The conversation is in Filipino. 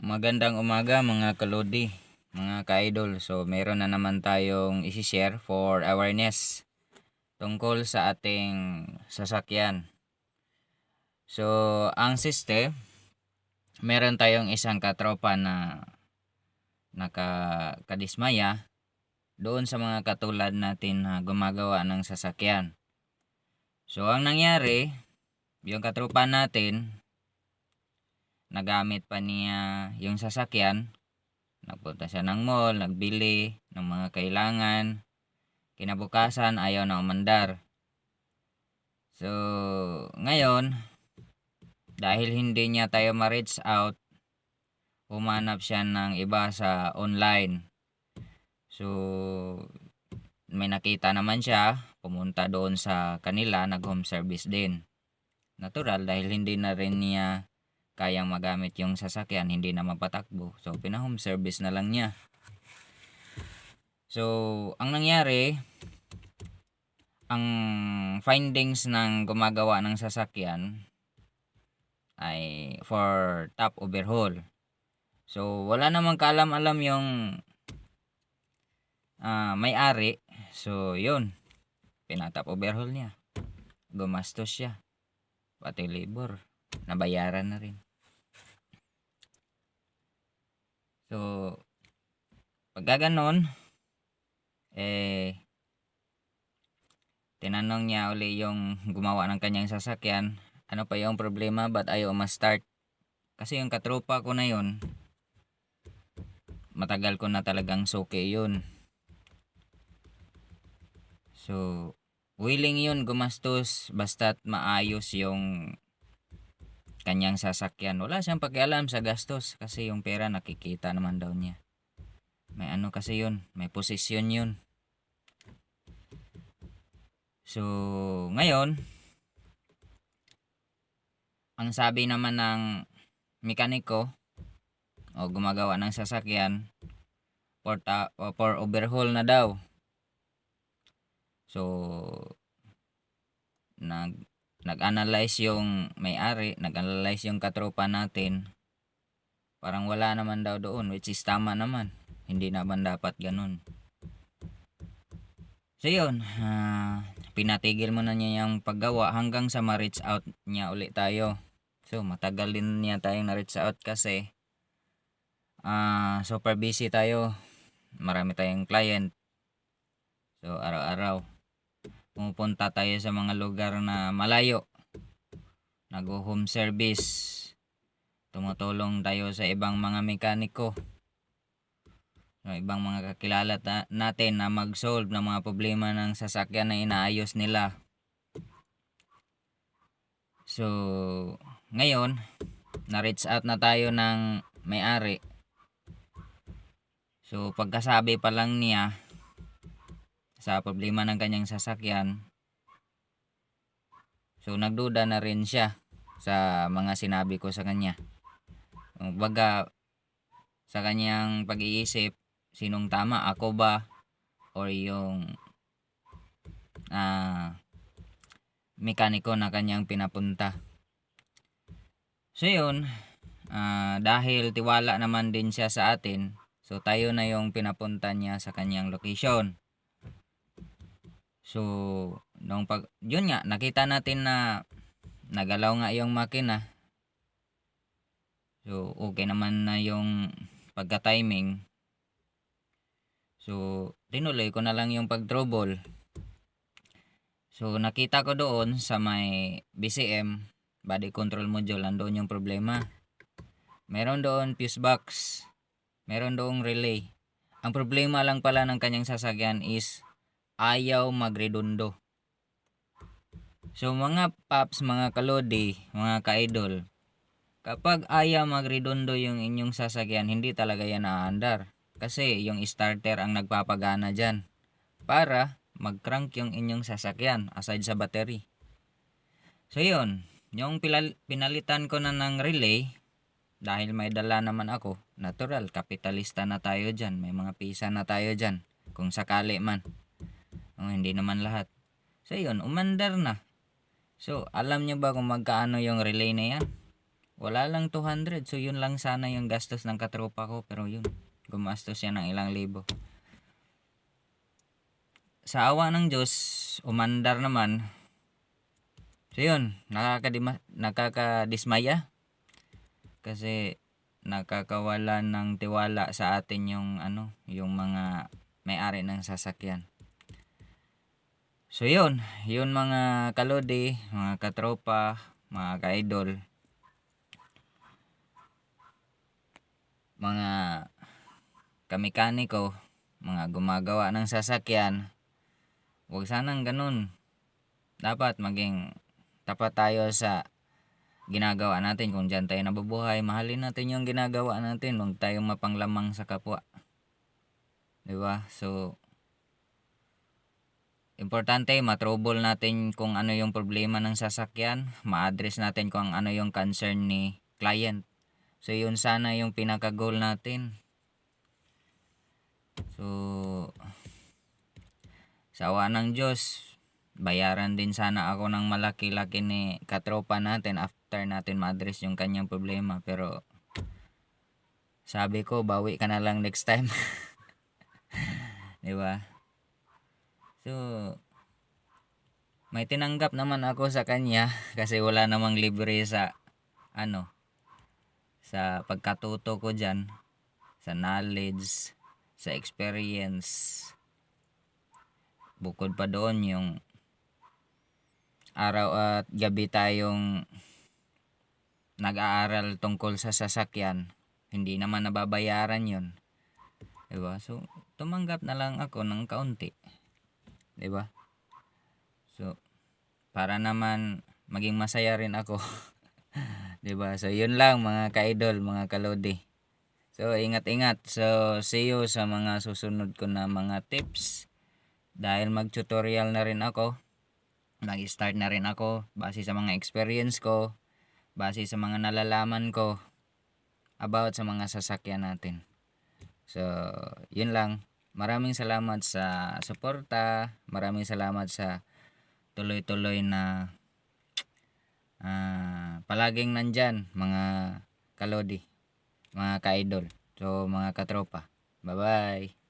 Magandang umaga mga kalodi, mga ka-idol. So meron na naman tayong isi-share for awareness tungkol sa ating sasakyan. So ang siste, meron tayong isang katropa na nakadismaya doon sa mga katulad natin na gumagawa ng sasakyan. So ang nangyari, yung katropa natin, nagamit pa niya yung sasakyan. Nagpunta siya ng mall, nagbili ng mga kailangan. Kinabukasan, ayaw na umandar. So, ngayon, dahil hindi niya tayo ma-reach out, humanap siya ng iba sa online. So, may nakita naman siya, pumunta doon sa kanila, nag-home service din. Natural, dahil hindi na rin niya kayang magamit yung sasakyan, hindi na mapatakbo. So, pina-home service na lang niya. So, ang nangyari, ang findings ng gumagawa ng sasakyan ay for top overhaul. So, wala namang kaalam-alam yung may-ari. So, yun. Pinatop overhaul niya. Gumastos siya. Pati labor. Nabayaran na rin. So, pagka ganon, tinanong niya uli yung gumawa ng kanyang sasakyan, ano pa yung problema, ba't ayaw ma-start? Kasi yung katropa ko na yun, matagal ko na talagang suki yun. So, willing yun gumastos basta't maayos yung kanyang sasakyan. Wala siyang pakialam sa gastos kasi yung pera nakikita naman daw niya. May ano kasi yun, may posisyon yun. So, ngayon, ang sabi naman ng mekaniko o gumagawa ng sasakyan, for overhaul na daw. So, nag-analyze yung may-ari, nag-analyze yung katropa natin. Parang wala naman daw doon, which is tama naman. Hindi naman dapat ganun. So yun, pinatigil mo na niya yung paggawa hanggang sa ma-reach out niya ulit tayo. So matagal din niya tayong na-reach out kasi super busy tayo. Marami tayong client. So araw-araw pumupunta tayo sa mga lugar na malayo. Nag-home service. Tumutulong tayo sa ibang mga mekaniko. Ibang mga kakilala natin na mag-solve ng mga problema ng sasakyan na inaayos nila. So, ngayon, na-reach out na tayo ng may-ari. So, pagkasabi pa lang niya sa problema ng kanyang sasakyan, so nagduda na rin siya sa mga sinabi ko sa kanya. Baga, sa kanyang pag-iisip, sinong tama, ako ba or yung mekaniko na kanyang pinapunta. So yun, dahil tiwala naman din siya sa atin, so tayo na yung pinapunta niya sa kanyang location. So yun nga, nakita natin na nagalaw nga yung makina. So okay naman na yung pagka-timing. So tinuloy ko na lang yung pag-trouble. So nakita ko doon sa may BCM, body control module, nandoon yung problema. Meron doon fuse box, meron doong relay. Ang problema lang pala ng kanyang sasakyan is ayaw magredondo. So mga paps, mga kalodi, mga ka-idol, kapag ayaw magredondo yung inyong sasakyan, hindi talaga yan aandar. Kasi yung starter ang nagpapagana dyan para mag-crank yung inyong sasakyan aside sa battery. So yun, yung pinalitan ko na ng relay, dahil may dala naman ako, natural, kapitalista na tayo dyan. May mga pisa na tayo dyan. Kung sakali man. Hindi naman lahat. So yun, umandar na. So, alam nyo ba kung magkaano yung relay na yan? wala lang 200. So yun lang sana yung gastos ng katropa ko, pero yun, gumastos siya ng ilang libo. Sa awa ng Diyos, umandar naman. So yun, nakakadismaya kasi nakakawala ng tiwala sa atin yung yung mga may-ari ng sasakyan. So yun mga kalodi, mga katropa, mga ka-idol, mga kamekaniko, mga gumagawa ng sasakyan, huwag sanang ganun. Dapat maging tapat tayo sa ginagawa natin. Kung dyan tayo nabubuhay, mahalin natin yung ginagawa natin. Huwag tayong mapanglamang sa kapwa. Diba? So, importante matrouble natin kung ano yung problema ng sasakyan. Ma-address natin kung ano yung concern ni client. So, yun sana yung pinaka-goal natin. So, sa awa ng Diyos, bayaran din sana ako ng malaki-laki ni katropa natin after natin ma-address yung kanyang problema. Pero, sabi ko, bawi ka na lang next time. Diba? So, may tinanggap naman ako sa kanya kasi wala namang libre sa sa pagkatuto ko dyan, sa knowledge, sa experience. Bukod pa doon yung araw at gabi tayong nag-aaral tungkol sa sasakyan, hindi naman nababayaran yun. Diba? So, tumanggap na lang ako ng kaunti. Diba? So, para naman maging masaya rin ako. Diba? So, yun lang mga ka-idol, mga kalodi. So, ingat-ingat. So, see you sa mga susunod ko na mga tips. Dahil mag-tutorial na rin ako. Mag-start na rin ako base sa mga experience ko, base sa mga nalalaman ko about sa mga sasakyan natin. So, yun lang. Maraming salamat sa suporta. Maraming salamat sa tuloy-tuloy na palaging nandyan mga kalodi, mga ka-idol, so mga katropa. Bye bye.